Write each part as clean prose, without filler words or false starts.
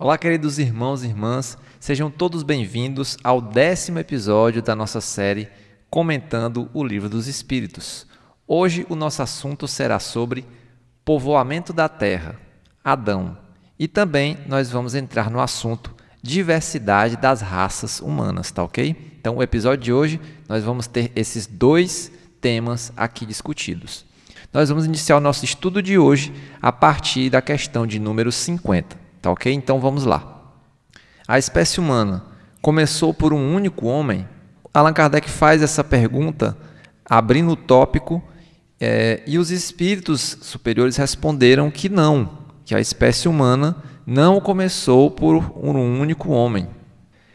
Olá, queridos irmãos e irmãs, sejam todos bem-vindos ao 10º episódio da nossa série Comentando o Livro dos Espíritos. Hoje o nosso assunto será sobre povoamento da terra, Adão, e também nós vamos entrar no assunto diversidade das raças humanas, tá ok? Então, o episódio de hoje nós vamos ter esses dois temas aqui discutidos. Nós vamos iniciar o nosso estudo de hoje a partir da questão de número 50. Tá ok? Então vamos lá. A espécie humana começou por um único homem? Allan Kardec faz essa pergunta abrindo o tópico e os espíritos superiores responderam que não, que a espécie humana não começou por um único homem.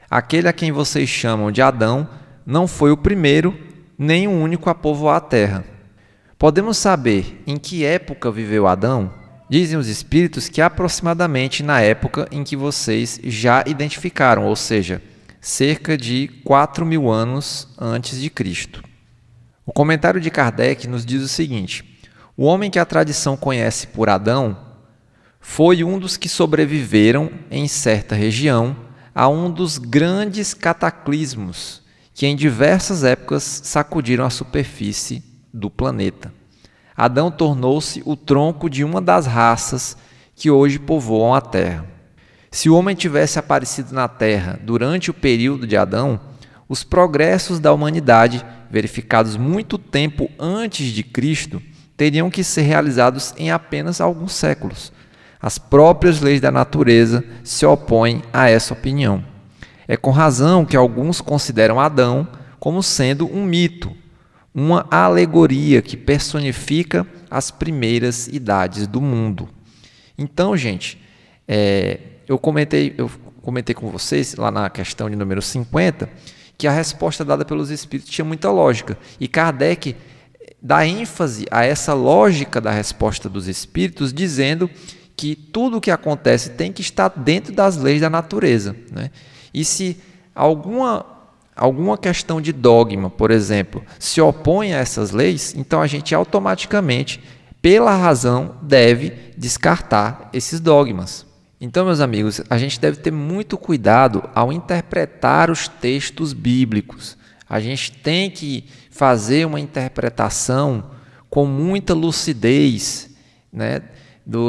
Aquele a quem vocês chamam de Adão não foi o primeiro nem o único a povoar a terra. Podemos saber em que época viveu Adão? Dizem os espíritos que aproximadamente na época em que vocês já identificaram, ou seja, cerca de 4.000 anos antes de Cristo. O comentário de Kardec nos diz o seguinte: o homem que a tradição conhece por Adão foi um dos que sobreviveram em certa região a um dos grandes cataclismos que em diversas épocas sacudiram a superfície do planeta. Adão tornou-se o tronco de uma das raças que hoje povoam a Terra. Se o homem tivesse aparecido na Terra durante o período de Adão, os progressos da humanidade, verificados muito tempo antes de Cristo, teriam que ser realizados em apenas alguns séculos. As próprias leis da natureza se opõem a essa opinião. É com razão que alguns consideram Adão como sendo um mito, uma alegoria que personifica as primeiras idades do mundo. Então, gente, eu comentei com vocês, lá na questão de número 50, que a resposta dada pelos Espíritos tinha muita lógica. E Kardec dá ênfase a essa lógica da resposta dos Espíritos, dizendo que tudo o que acontece tem que estar dentro das leis da natureza, né? E se alguma questão de dogma, por exemplo, se opõe a essas leis, então a gente automaticamente, pela razão, deve descartar esses dogmas. Então, meus amigos, a gente deve ter muito cuidado ao interpretar os textos bíblicos. A gente tem que fazer uma interpretação com muita lucidez, né,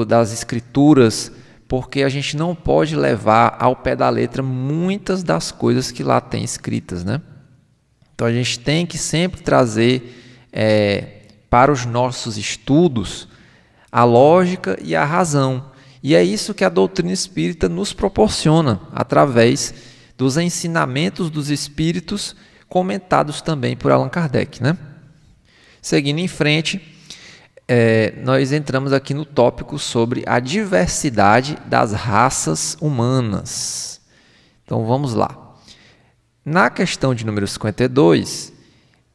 das escrituras, porque a gente não pode levar ao pé da letra muitas das coisas que lá tem escritas, né? Então a gente tem que sempre trazer para os nossos estudos a lógica e a razão. E é isso que a doutrina espírita nos proporciona, através dos ensinamentos dos espíritos, comentados também por Allan Kardec, né? Seguindo em frente, nós entramos aqui no tópico sobre a diversidade das raças humanas. Então vamos lá. Na questão de número 52,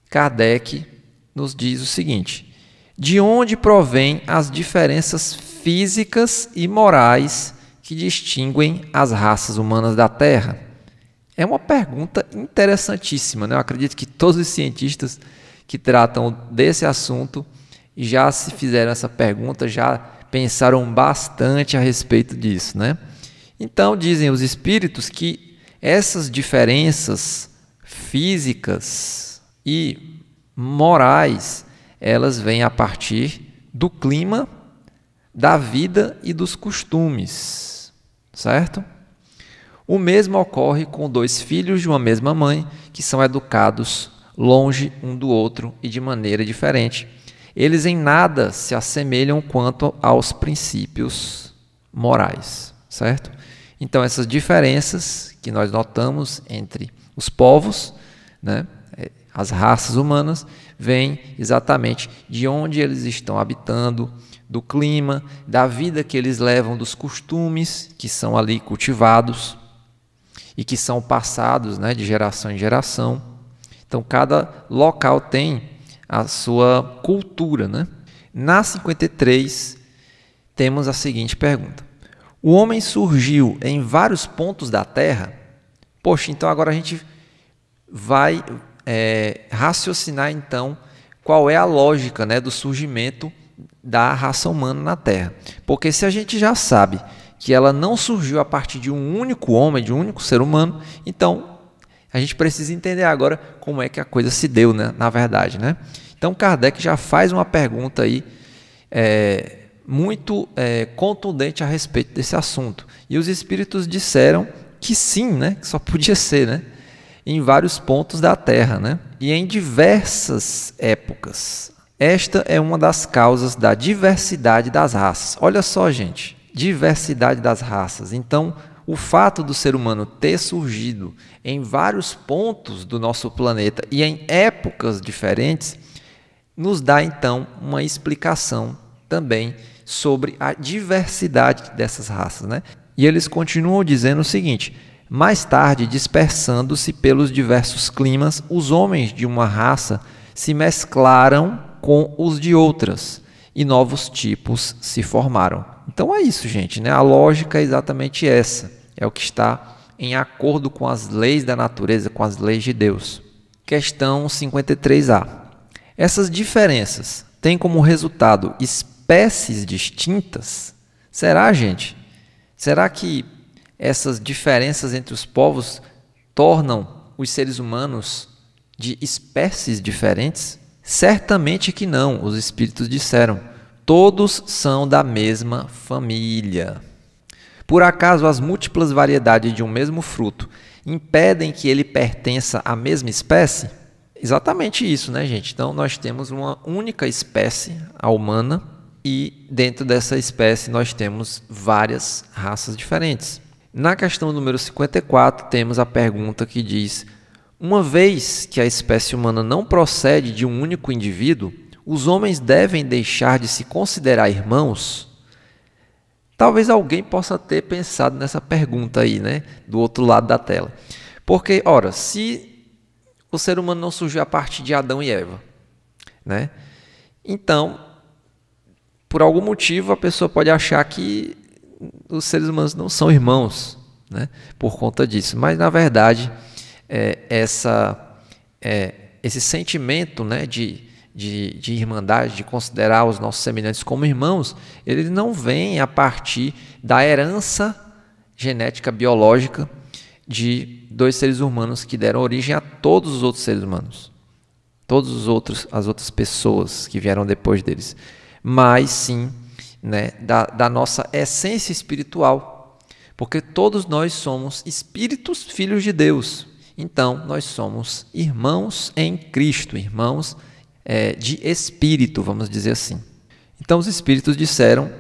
Kardec nos diz o seguinte: de onde provém as diferenças físicas e morais que distinguem as raças humanas da Terra? É uma pergunta interessantíssima, né? Eu acredito que todos os cientistas que tratam desse assunto já se fizeram essa pergunta, já pensaram bastante a respeito disso, né? Então, dizem os espíritos que essas diferenças físicas e morais, elas vêm a partir do clima, da vida e dos costumes, certo? O mesmo ocorre com dois filhos de uma mesma mãe que são educados longe um do outro e de maneira diferente. Eles em nada se assemelham quanto aos princípios morais, certo? Então, essas diferenças que nós notamos entre os povos, né, as raças humanas, vêm exatamente de onde eles estão habitando, do clima, da vida que eles levam, dos costumes que são ali cultivados e que são passados, né, de geração em geração. Então, cada local tem a sua cultura, né? Na 53, temos a seguinte pergunta: o homem surgiu em vários pontos da Terra? Poxa, então agora a gente vai raciocinar então qual é a lógica, né, do surgimento da raça humana na Terra. Porque se a gente já sabe que ela não surgiu a partir de um único homem, de um único ser humano. Então, a gente precisa entender agora como é que a coisa se deu, né, na verdade, né? Então, Kardec já faz uma pergunta aí muito contundente a respeito desse assunto. E os espíritos disseram que sim, né, que só podia ser, né, em vários pontos da Terra, né, e em diversas épocas. Esta é uma das causas da diversidade das raças. Olha só, gente, diversidade das raças. Então, o fato do ser humano ter surgido em vários pontos do nosso planeta e em épocas diferentes, nos dá, então, uma explicação também sobre a diversidade dessas raças, né? E eles continuam dizendo o seguinte: mais tarde, dispersando-se pelos diversos climas, os homens de uma raça se mesclaram com os de outras e novos tipos se formaram. Então é isso, gente, né? A lógica é exatamente essa. É o que está em acordo com as leis da natureza, com as leis de Deus. Questão 53A. Essas diferenças têm como resultado espécies distintas? Será, gente? Será que essas diferenças entre os povos tornam os seres humanos de espécies diferentes? Certamente que não, os espíritos disseram. Todos são da mesma família. Por acaso as múltiplas variedades de um mesmo fruto impedem que ele pertença à mesma espécie? Exatamente isso, né, gente? Então nós temos uma única espécie, a humana, e dentro dessa espécie nós temos várias raças diferentes. Na questão número 54 temos a pergunta que diz: uma vez que a espécie humana não procede de um único indivíduo, os homens devem deixar de se considerar irmãos? Talvez alguém possa ter pensado nessa pergunta aí, né, do outro lado da tela. Porque, ora, se o ser humano não surgiu a partir de Adão e Eva, né, então, por algum motivo, a pessoa pode achar que os seres humanos não são irmãos, né, por conta disso. Mas, na verdade, esse sentimento, né, de irmandade, de considerar os nossos semelhantes como irmãos, ele não vem a partir da herança genética biológica de dois seres humanos que deram origem a todos os outros seres humanos, as outras pessoas que vieram depois deles, mas sim, né, da nossa essência espiritual, porque todos nós somos espíritos, filhos de Deus. Então nós somos irmãos em Cristo, irmãos de espírito, vamos dizer assim. Então os espíritos disseram: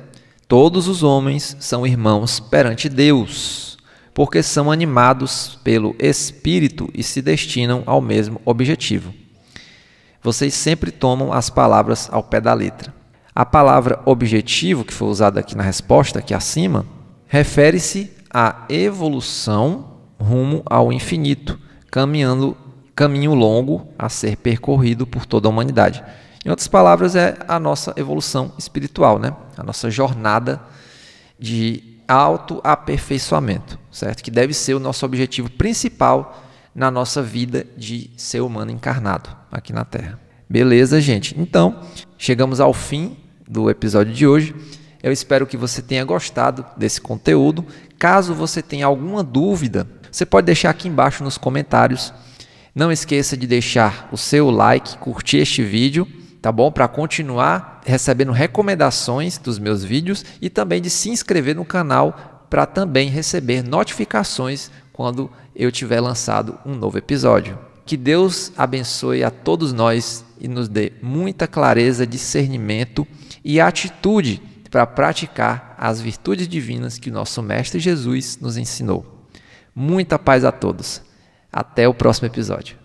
todos os homens são irmãos perante Deus, porque são animados pelo Espírito e se destinam ao mesmo objetivo. Vocês sempre tomam as palavras ao pé da letra. A palavra objetivo, que foi usada aqui na resposta, aqui acima, refere-se à evolução rumo ao infinito, caminho longo a ser percorrido por toda a humanidade. Em outras palavras, é a nossa evolução espiritual, né? A nossa jornada de autoaperfeiçoamento, certo? Que deve ser o nosso objetivo principal na nossa vida de ser humano encarnado aqui na Terra. Beleza, gente? Então, chegamos ao fim do episódio de hoje. Eu espero que você tenha gostado desse conteúdo. Caso você tenha alguma dúvida, você pode deixar aqui embaixo nos comentários. Não esqueça de deixar o seu like, curtir este vídeo, tá bom? Para continuar recebendo recomendações dos meus vídeos e também de se inscrever no canal para também receber notificações quando eu tiver lançado um novo episódio. Que Deus abençoe a todos nós e nos dê muita clareza, discernimento e atitude para praticar as virtudes divinas que o nosso Mestre Jesus nos ensinou. Muita paz a todos. Até o próximo episódio.